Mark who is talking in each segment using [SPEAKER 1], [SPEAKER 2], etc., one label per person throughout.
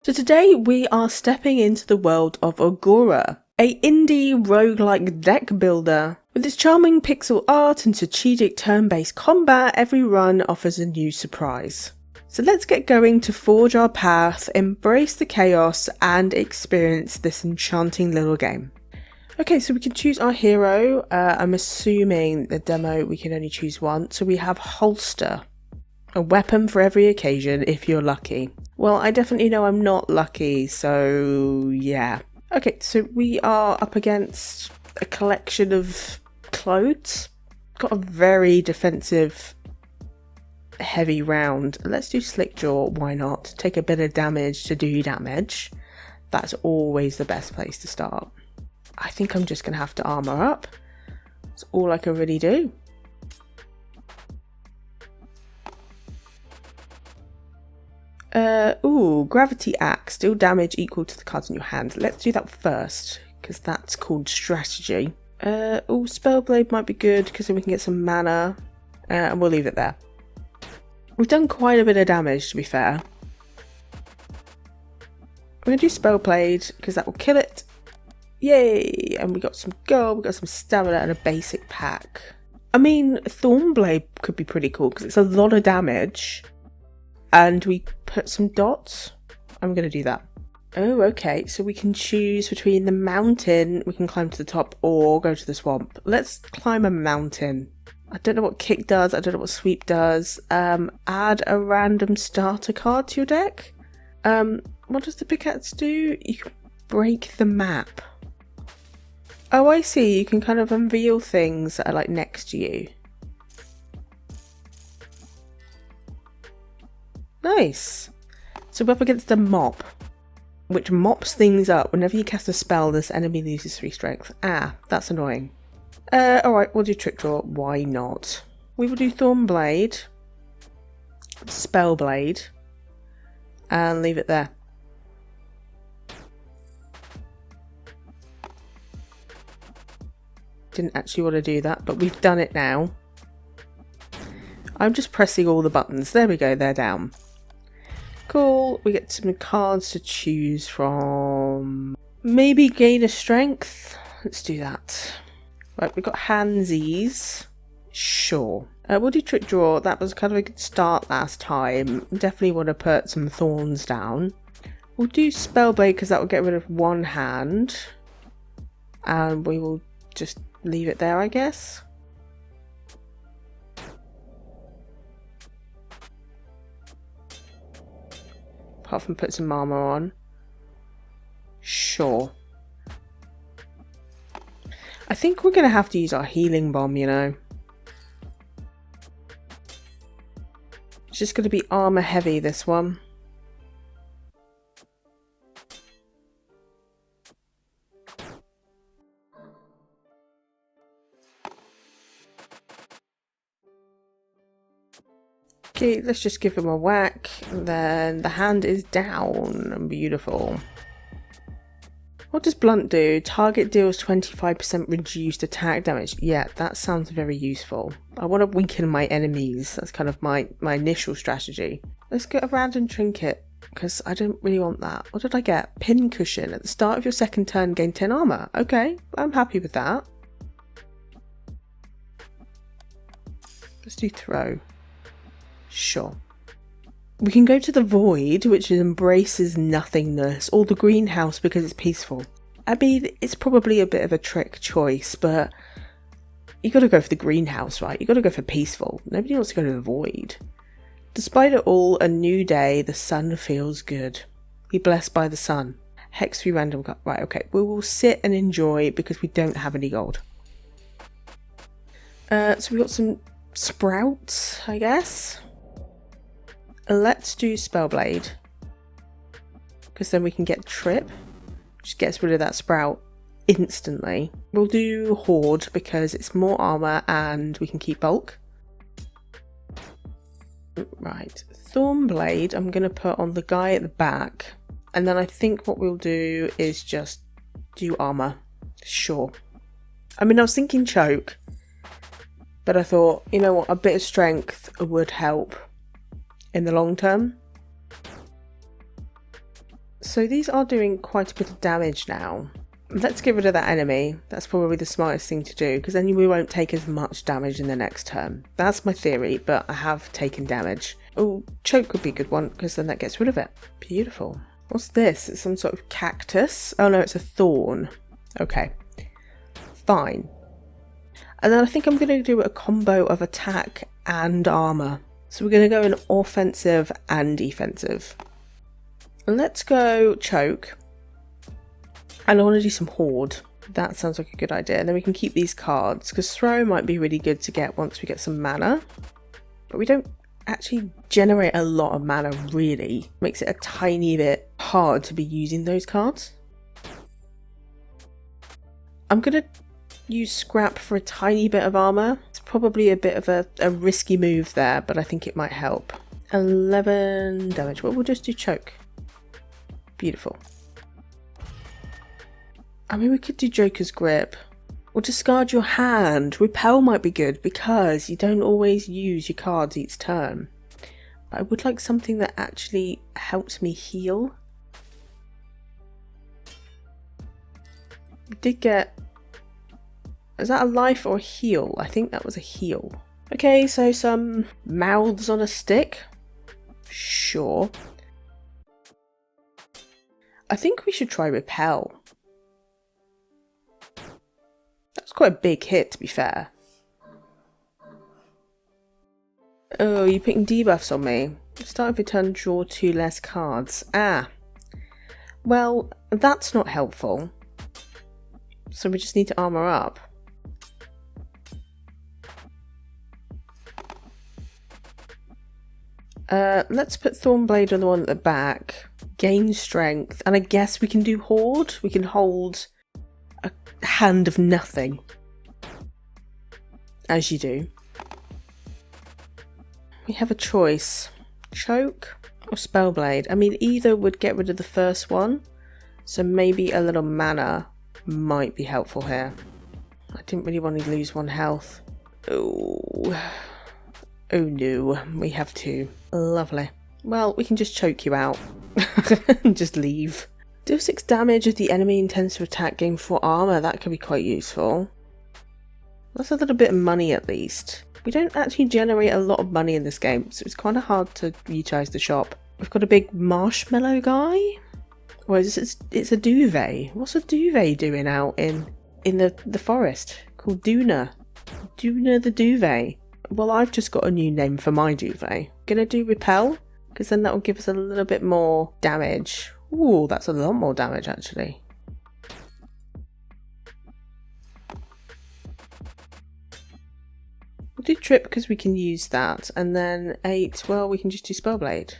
[SPEAKER 1] So today we are stepping into the world of Ogora, a indie roguelike deck builder. With its charming pixel art and strategic turn-based combat, every run offers a new surprise. So let's get going to forge our path, embrace the chaos, and experience this enchanting little game. Okay, so we can choose our hero. I'm assuming the demo we can only choose one. So we have Holster, a weapon for every occasion if you're lucky. Well, I definitely know I'm not lucky, so yeah. Okay, so we are up against a collection of clothes. Got a very defensive, heavy round. Let's do Slick Jaw, why not? Take a bit of damage to do damage. That's always the best place to start. I think I'm just going to have to armor up. That's all I can really do. Gravity Axe, deal damage equal to the cards in your hand. Let's do that first, because that's called strategy. Spellblade might be good, because then we can get some mana, and we'll leave it there. We've done quite a bit of damage, to be fair. I'm going to do Spellblade, because that will kill it. Yay! And we got some gold, we got some stamina, and a basic pack. I mean, Thornblade could be pretty cool, because it's a lot of damage. And we put some dots. I'm going to do that. Oh, okay. So we can choose between the mountain, we can climb to the top, or go to the swamp. Let's climb a mountain. I don't know what kick does. I don't know what sweep does. Add a random starter card to your deck. What does the pickaxe do? You can break the map. Oh, I see. You can kind of unveil things that are like next to you. Nice. So we're up against a mop, which mops things up. Whenever you cast a spell, this enemy loses 3 strength. Ah, that's annoying. Alright, we'll do Trick Draw. Why not? We will do Thornblade, Spellblade, and leave it there. Didn't actually want to do that, but we've done it now. I'm just pressing all the buttons. There we go, they're down. Cool, we get some cards to choose from. Maybe gain a strength. Let's do that. Right, we've got handsies. Sure. We'll do Trick Draw. That was kind of a good start last time. Definitely want to put some thorns down. We'll do Spellblade because that will get rid of one hand. And we will just leave it there, I guess. Apart from put some armor on. Sure. I think we're going to have to use our healing bomb, you know. It's just going to be armor heavy, this one. Okay, let's just give him a whack, and then the hand is down. Beautiful. What does Blunt do? Target deals 25% reduced attack damage. Yeah, that sounds very useful. I want to weaken my enemies. That's kind of my initial strategy. Let's get a random trinket, because I don't really want that. What did I get? Pin cushion. At the start of your second turn, gain 10 armor. Okay, I'm happy with that. Let's do throw. Sure. We can go to the void, which embraces nothingness, or the greenhouse because it's peaceful. I mean, it's probably a bit of a trick choice, but you gotta go for the greenhouse, right? You gotta go for peaceful. Nobody wants to go to the void. Despite it all, a new day, the sun feels good. Be blessed by the sun. Hex 3 random cut. Right, okay. We will sit and enjoy because we don't have any gold. So we've got some sprouts, I guess. Let's do Spellblade, because then we can get Trip, which gets rid of that sprout instantly. We'll do Hoard because it's more armor and we can keep bulk. Right, Thornblade I'm going to put on the guy at the back, and then I think what we'll do is just do armor. Sure. I mean, I was thinking choke, but I thought, you know what, a bit of strength would help in the long term. So these are doing quite a bit of damage now. Let's get rid of that enemy. That's probably the smartest thing to do, because then we won't take as much damage in the next turn. That's my theory, but I have taken damage. Oh, choke would be a good one, because then that gets rid of it. Beautiful. What's this? It's some sort of cactus? Oh no, it's a thorn. Okay. Fine. And then I think I'm going to do a combo of attack and armor. So we're going to go in offensive and defensive. Let's go choke. And I want to do some hoard. That sounds like a good idea. And then we can keep these cards, because throw might be really good to get once we get some mana. But we don't actually generate a lot of mana, really. Makes it a tiny bit hard to be using those cards. I'm going to use scrap for a tiny bit of armor. It's probably a bit of a risky move there, but I think it might help. 11 damage. Well, we'll just do choke. Beautiful. I mean, we could do Joker's Grip. Or discard your hand. Repel might be good because you don't always use your cards each turn. But I would like something that actually helps me heal. We did get... Is that a life or a heal? I think that was a heal. Okay, so some mouths on a stick. Sure. I think we should try Repel. That's quite a big hit, to be fair. Oh, you're putting debuffs on me. Start of your turn, draw 2 less cards. Ah. Well, that's not helpful. So we just need to armor up. Let's put Thornblade on the one at the back. Gain strength. And I guess we can do hoard. We can hold a hand of nothing. As you do. We have a choice. Choke or Spellblade. I mean, either would get rid of the first one. So maybe a little mana might be helpful here. I didn't really want to lose 1 health. Oh. Oh no, we have 2. Lovely. Well, we can just choke you out. And just leave. Deal 6 damage if the enemy intends to attack, gain 4 armor. That could be quite useful. That's a little bit of money at least. We don't actually generate a lot of money in this game, so it's kind of hard to utilise the shop. We've got a big marshmallow guy. Or is it's a duvet. What's a duvet doing out in the forest? Called Duna. Duna the duvet. Well, I've just got a new name for my duvet. Gonna do Repel, because then that will give us a little bit more damage. Ooh, that's a lot more damage actually. We'll do Trip because we can use that, and then 8, well, we can just do Spellblade.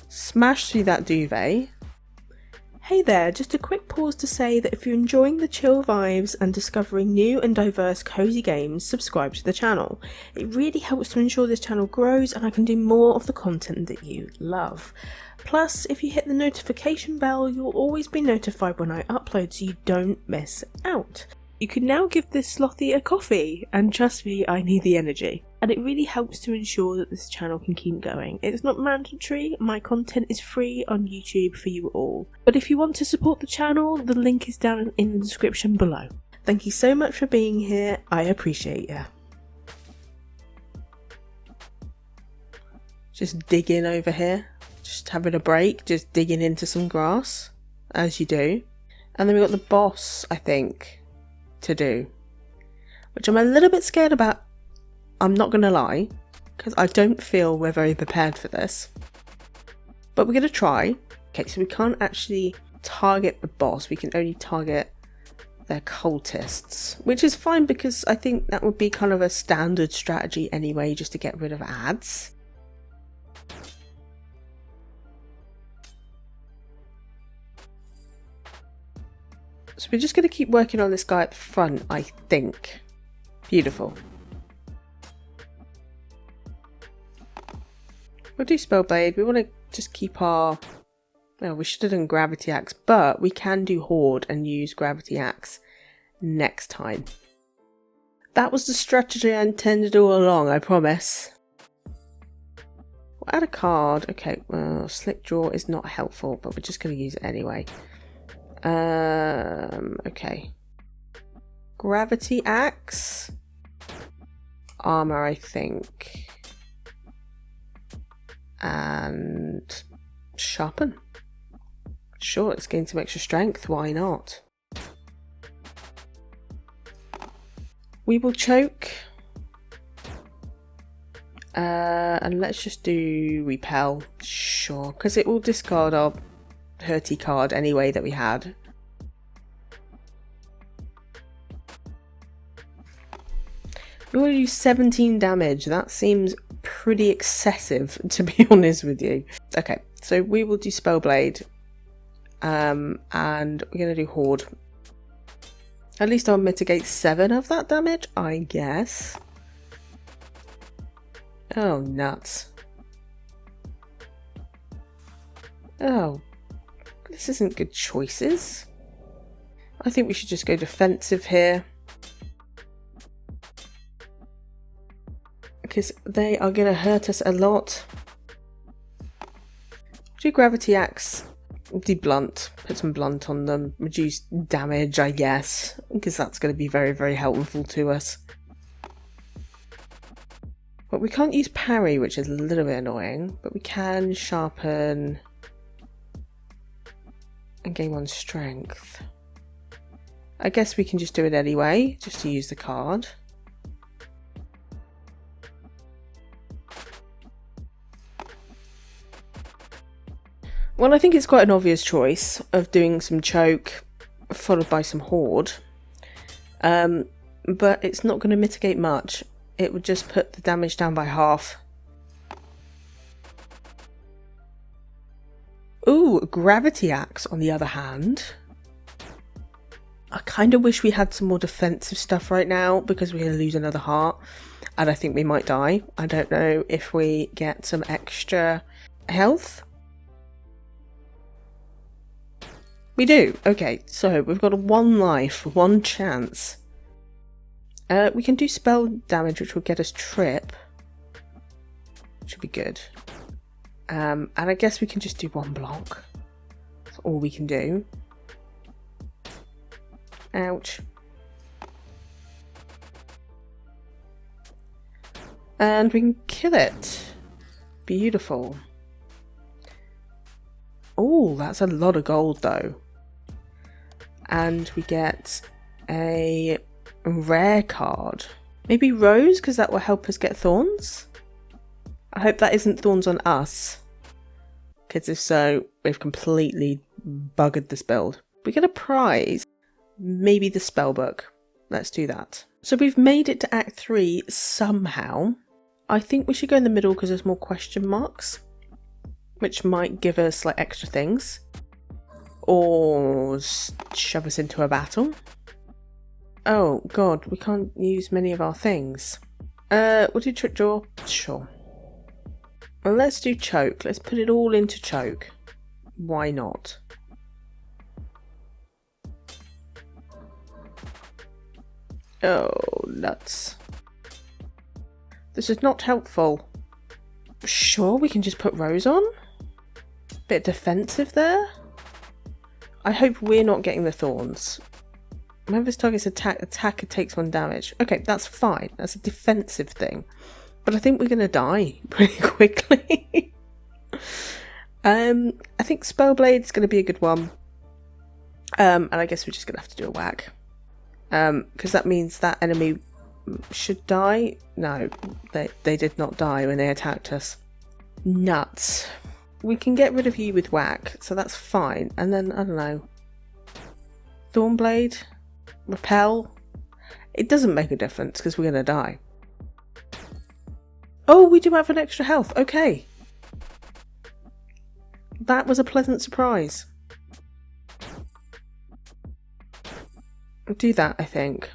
[SPEAKER 1] Smash through that duvet. Hey there, just a quick pause to say that if you're enjoying the chill vibes and discovering new and diverse cozy games, subscribe to the channel. It really helps to ensure this channel grows and I can do more of the content that you love. Plus, if you hit the notification bell, you'll always be notified when I upload so you don't miss out. You can now give this Slothee a coffee, and trust me, I need the energy. And it really helps to ensure that this channel can keep going. It's not mandatory, my content is free on YouTube for you all. But if you want to support the channel, the link is down in the description below. Thank you so much for being here, I appreciate you. Just digging over here, just having a break, just digging into some grass, as you do. And then we've got the boss, I think, to do, which I'm a little bit scared about. I'm not gonna lie, because I don't feel we're very prepared for this, but we're gonna try. Okay, so we can't actually target the boss, we can only target their cultists, which is fine because I think that would be kind of a standard strategy anyway, just to get rid of ads. So we're just going to keep working on this guy at the front, I think. Beautiful. We'll do Spellblade. We want to just keep our... Well, we should have done Gravity Axe, but we can do Hoard and use Gravity Axe next time. That was the strategy I intended all along, I promise. We'll add a card. Okay, well, Slick Draw is not helpful, but we're just going to use it anyway. Okay. Gravity Axe. Armor, I think. And Sharpen. Sure, let's gain some extra strength. Why not? We will choke. And let's just do Repel. Sure, because it will discard our hurty card anyway that we had. We want to do 17 damage. That seems pretty excessive, to be honest with you. Okay, so we will do Spellblade. And we're going to do Horde. At least I'll mitigate 7 of that damage, I guess. Oh, nuts. Oh, this isn't good choices. I think we should just go defensive here. Because they are going to hurt us a lot. Do Gravity Axe. Do Blunt. Put some Blunt on them. Reduce damage, I guess. Because that's going to be very, very helpful to us. But we can't use Parry, which is a little bit annoying. But we can Sharpen. And gain 1 strength. I guess we can just do it anyway. Just to use the card. Well, I think it's quite an obvious choice of doing some choke followed by some horde. But it's not going to mitigate much. It would just put the damage down by half. Ooh, Gravity Axe on the other hand. I kind of wish we had some more defensive stuff right now because we're going to lose another heart. And I think we might die. I don't know if we get some extra health. We do. Okay, so we've got 1 life, 1 chance. We can do spell damage, which will get us trip. Should be good. And I guess we can just do 1 block. That's all we can do. Ouch. And we can kill it. Beautiful. Oh, that's a lot of gold though. And we get a rare card. Maybe Rose, because that will help us get thorns. I hope that isn't thorns on us. Because if so, we've completely buggered this build. We get a prize. Maybe the spellbook. Let's do that. So we've made it to Act 3 somehow. I think we should go in the middle because there's more question marks. Which might give us like extra things. Or shove us into a battle. Oh god, we can't use many of our things. We'll do Trick Draw. Sure. Well, let's do Choke. Let's put it all into Choke. Why not? Oh, nuts. This is not helpful. Sure, we can just put Rose on? Bit defensive there? I hope we're not getting the thorns. Whenever this target's attacker takes 1 damage. Okay, that's fine. That's a defensive thing. But I think we're going to die pretty quickly. I think Spellblade is going to be a good one. And I guess we're just going to have to do a whack. Because that means that enemy should die. No, they did not die when they attacked us. Nuts. We can get rid of you with whack, so that's fine. And then, I don't know. Thornblade? Repel? It doesn't make a difference because we're going to die. Oh, we do have an extra health. Okay. That was a pleasant surprise. I'll do that, I think.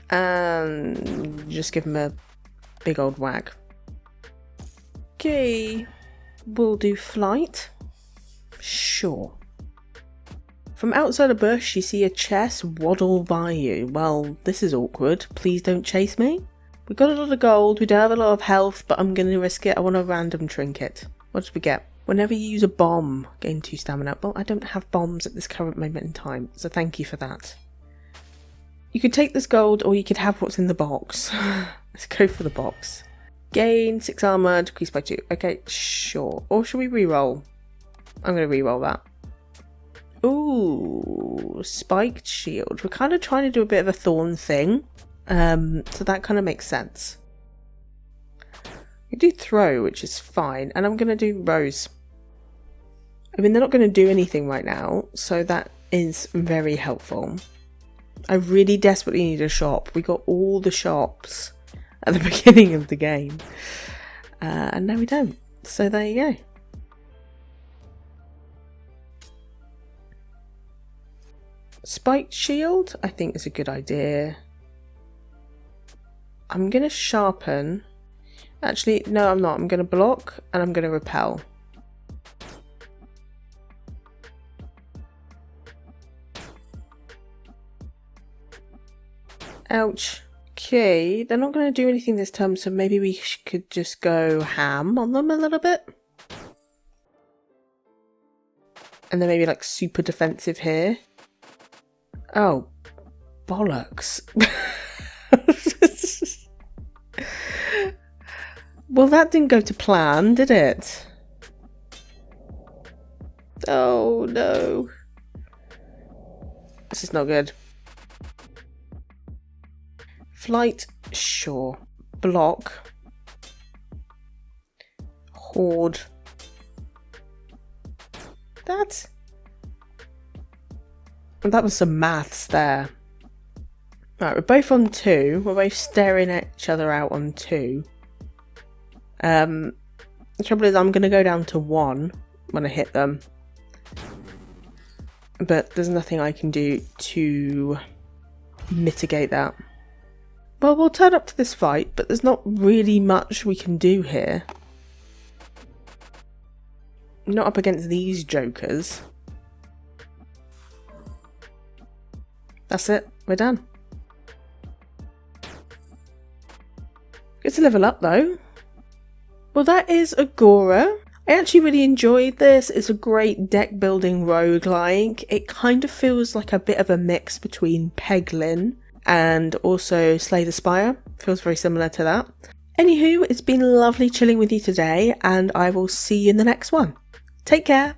[SPEAKER 1] And just give him a big old whack. Okay. We'll do flight. Sure. From outside a bush, you see a chest waddle by you. Well, this is awkward. Please don't chase me. We got a lot of gold, we don't have a lot of health, but I'm going to risk it. I want a random trinket. What did we get? Whenever you use a bomb, gain 2 stamina. Well, I don't have bombs at this current moment in time, so thank you for that. You could take this gold, or you could have what's in the box. Let's go for the box. Gain 6 armor, decrease by 2. Okay, sure. Or should we reroll? I'm going to reroll that. Ooh, spiked shield. We're kind of trying to do a bit of a thorn thing. So that kind of makes sense. We do throw, which is fine. And I'm going to do rose. I mean, they're not going to do anything right now. So that is very helpful. I really desperately need a shop. We got all the shops at the beginning of the game. And now we don't. So there you go. Spiked shield, I think is a good idea. I'm going to sharpen. Actually, no, I'm not. I'm going to block and I'm going to repel. Ouch. Okay, they're not going to do anything this time, so maybe we could just go ham on them a little bit. And then maybe like super defensive here. Oh, bollocks. Well, that didn't go to plan, did it? Oh, no. This is not good. Flight, sure. Block. Horde. That was some maths there. Right, we're both on 2. We're both staring at each other out on 2. The trouble is I'm going to go down to 1 when I hit them. But there's nothing I can do to mitigate that. Well, we'll turn up to this fight, but there's not really much we can do here. Not up against these jokers. That's it, we're done. Good to level up though. Well, that is Ogora. I actually really enjoyed this. It's a great deck building roguelike. It kind of feels like a bit of a mix between Peglin and also Slay the Spire. Feels very similar to that. Anywho, it's been lovely chilling with you today, and I will see you in the next one. Take care.